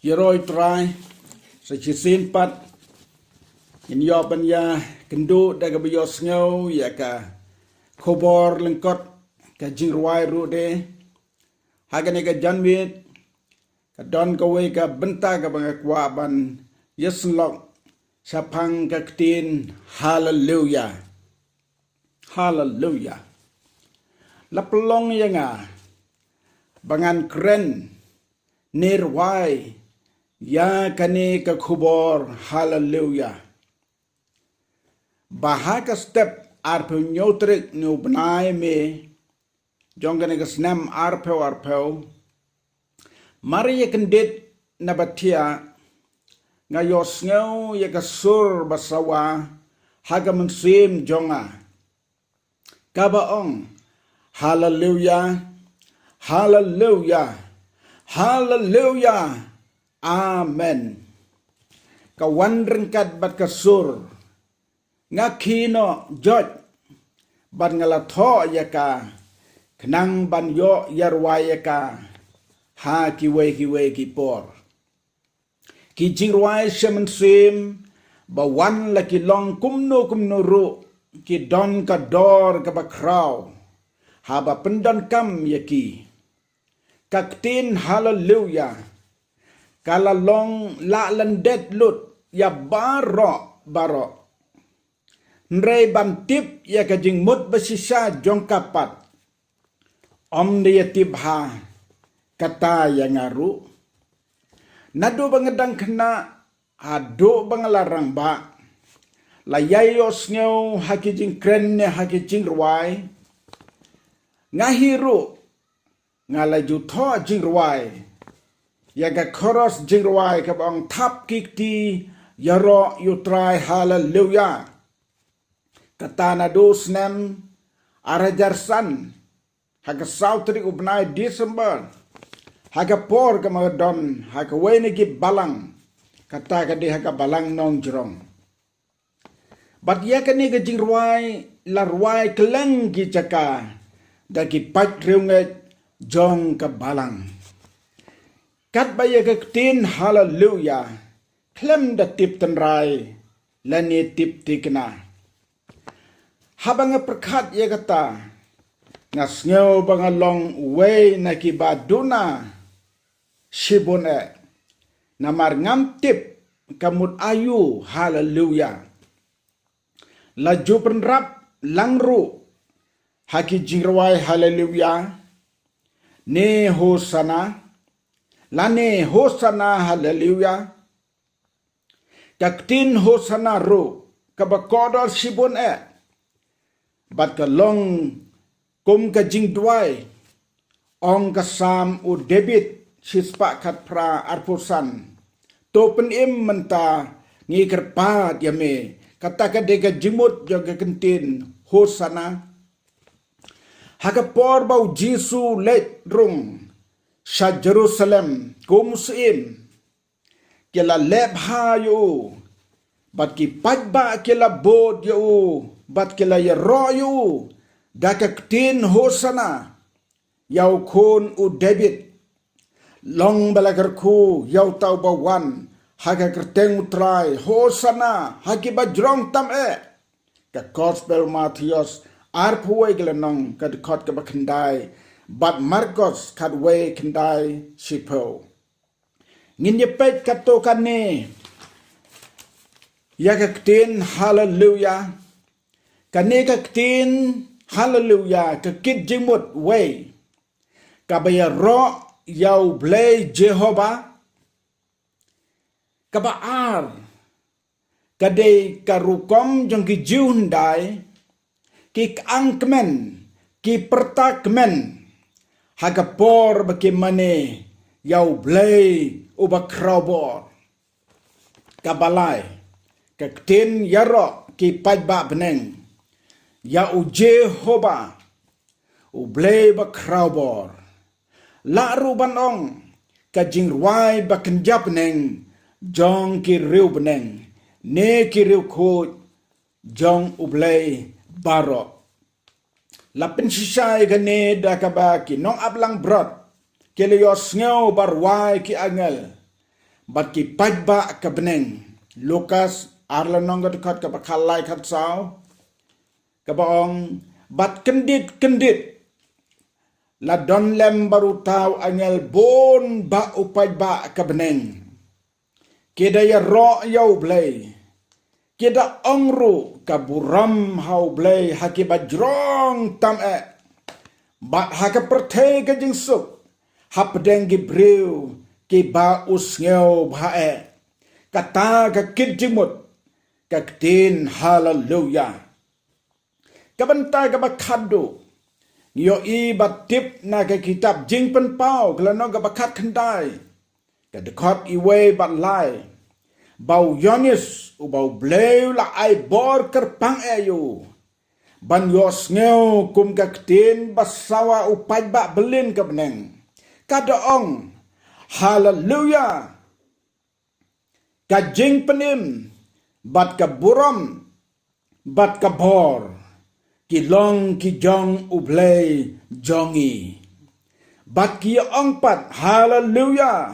Yeroi try sechisin pat in yo banya kendu daga biyo sngow ya ka khobor lengkot ka jingruai ru de hagane ka janwit ka don ka we ka benta ka banga kwa ban yeslok sapang ka ktin hallelujah hallelujah lapelong yanga bangan kren nirwai ya kane ka khubor hallelujah bahaka step arpe nyotrik nu benai me jongane ka snam arpe mari ya kendit nabatia ngayos ngau ya ka sur basawa haga mensim jonga kabaong hallelujah hallelujah hallelujah amen kawan rengkat bat kasur ngakino joj ban ngalatho yaka kenang ban yo yarwayaka ha kiwe ki por ki jingwai shemen sim bawan laki long kumno ru ki don ka dor ka bakraw haba pendan kam yaki kaktin hallelujah kala long la landet lut ya baro nrei bantip ya ka jingmut basisa jongkapat om dia tibha kata yang ngaru nadu bangedang kena adu bangalarang ba layayos ngeu hakijing kren ne hakijing ruai ngahiru ngalaju tho jing ruai ya ka khoros jing ruai ka bang thap kikti yaro yutrai hallelujah kata nadu snem arajarsan haga sautri ubnai December haga por ka magadon haga wene ki balang kata ka di haga balang nong jrong bat ya ka ni ka jing ruai la ruai keleng ki jaka daki pat riunget jong ka balang kat baya ka tin hallelujah klem da tip tenrai lani tip tikna habang perkhat ya kata ngasngeu bangalong way naki baduna shibun namar ngamtip kamut ayu hallelujah laju penrap langru haki jingrawai hallelujah ne hosana lane hosana hallelujah kaktin hosana ru kabakodor shibun bat kalong kum ka jingdwai ong ka sam u debit shispa khat pra arpusan to pen im menta ngi kerpa yame kata ka de ka jimut jaga kentin hosana haga por bau jisu let rung sha Jerusalem kum sim kela lebha yu bat ki pajba kela bod yu bat kela ya royu dakaktin hosana yau kun u debit long balagarku yau tau bawan haga kerteng utrai hosana hagi bajrong tam ka gospel Matthias arpuwe gelenong ka dekot ka bakandai bat Marcos kadwe kendai sipo ngin yepet katokane yakaktin hallelujah kane kaktin hallelujah ka kit jimut way kabaya ro yau blay Jehovah kabaar kade karukom jong ki jundai ki angkmen ki pertakmen hagapor bakimane yau blay ubakrobor kabalai kaktin yaro ki pajba beneng ya u Jehovah u blay bakrobor la ruban ong ka jingwai bakenjap neng jong ki riu beneng ne ki riu khoj jong u blay baro lapin sisay gane dakaba ki nong ablang brot kele yo sngew barwai ki angel บัดกีปัจบะกับเนงลูคัสอาร์ลนองก็ขัดกับขัลไลขัดสาวกับองบัดกันดิดla don lem baru tahu angel bon ba upai ba kabneng keda ya ro yau blay keda ongru kaburam hau blay haki bajrong tam bat haka perthe ka jingsuk hapdeng gibril ki ba usngeu ba kata ka kidjimut ka tin hallelujah kabantai ka bakhadu yo i batip na ke kitab jing pen pau kelano ga bakat khandai ka dekot i we bat lai bau yonis u bau bleu la ai bor kerpang ayu ban yos ngeu kum ka tin basawa u pai ba belin ka beneng kada ong hallelujah ka jing penim bat ka buram bat ka bor ki long ki jong ublay jongi bat ki ong pat hallelujah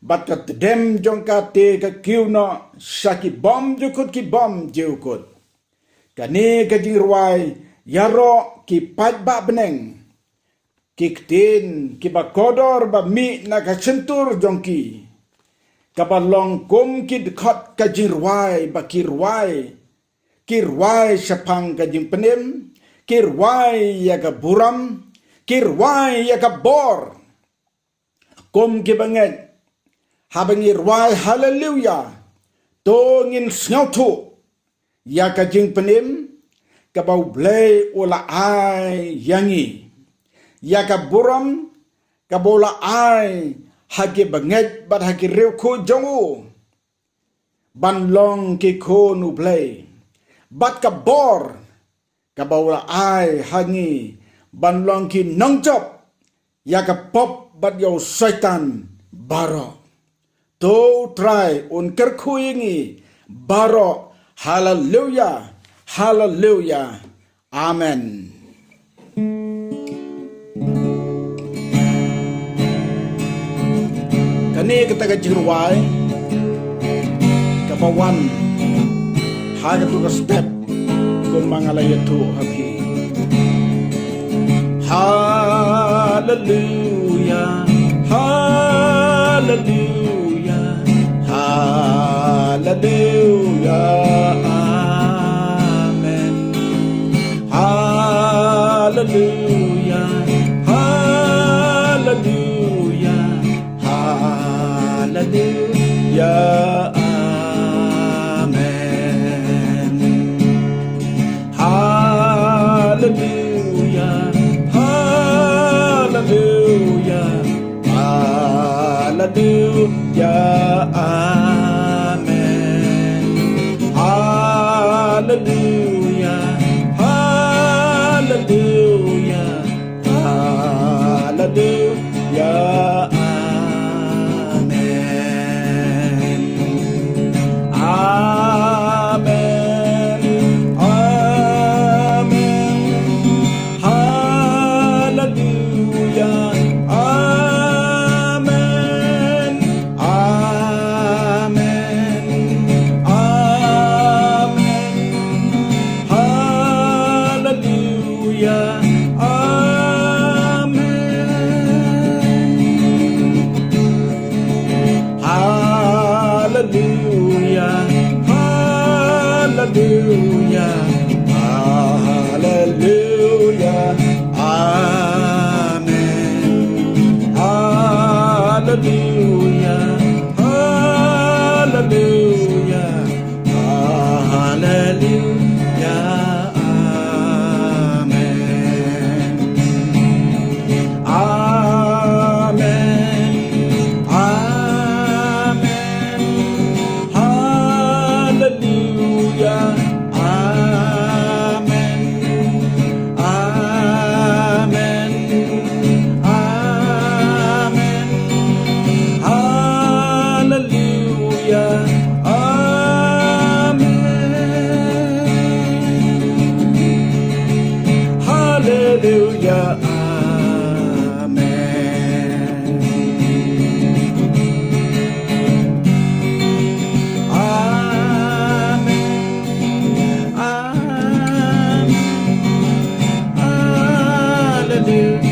bat ka dem jong ka te ka kiu no saki bom jukut ki bom jukut kani ka jirwai yaro ki pat ba beneng ki ktin ki ba kodor ba mi na ka centur jongki ka ba long kum ki dkhot ka jirwai ba kirwai kirwai sapang ka jing penim kirwai ya ka buram kirwai ya ka bor kum ki banget habangi rwai hallelujah to ngin snau thu ya ka jing penim ka bau blay ula ai yangi ya ka buram ka bola ai hagi banget bat hagi rew ko jongu ban long ki ko nu blay bat ka bor ka bawla ai hangi ban long ki nong chop ya ka pop bat yo satan baro to try un ker khuingi baro hallelujah amen kani kita ka jirwai ka bawan haga tu step kun mangalaya tu habi hallelujah amen hallelujah hallelujah amen do.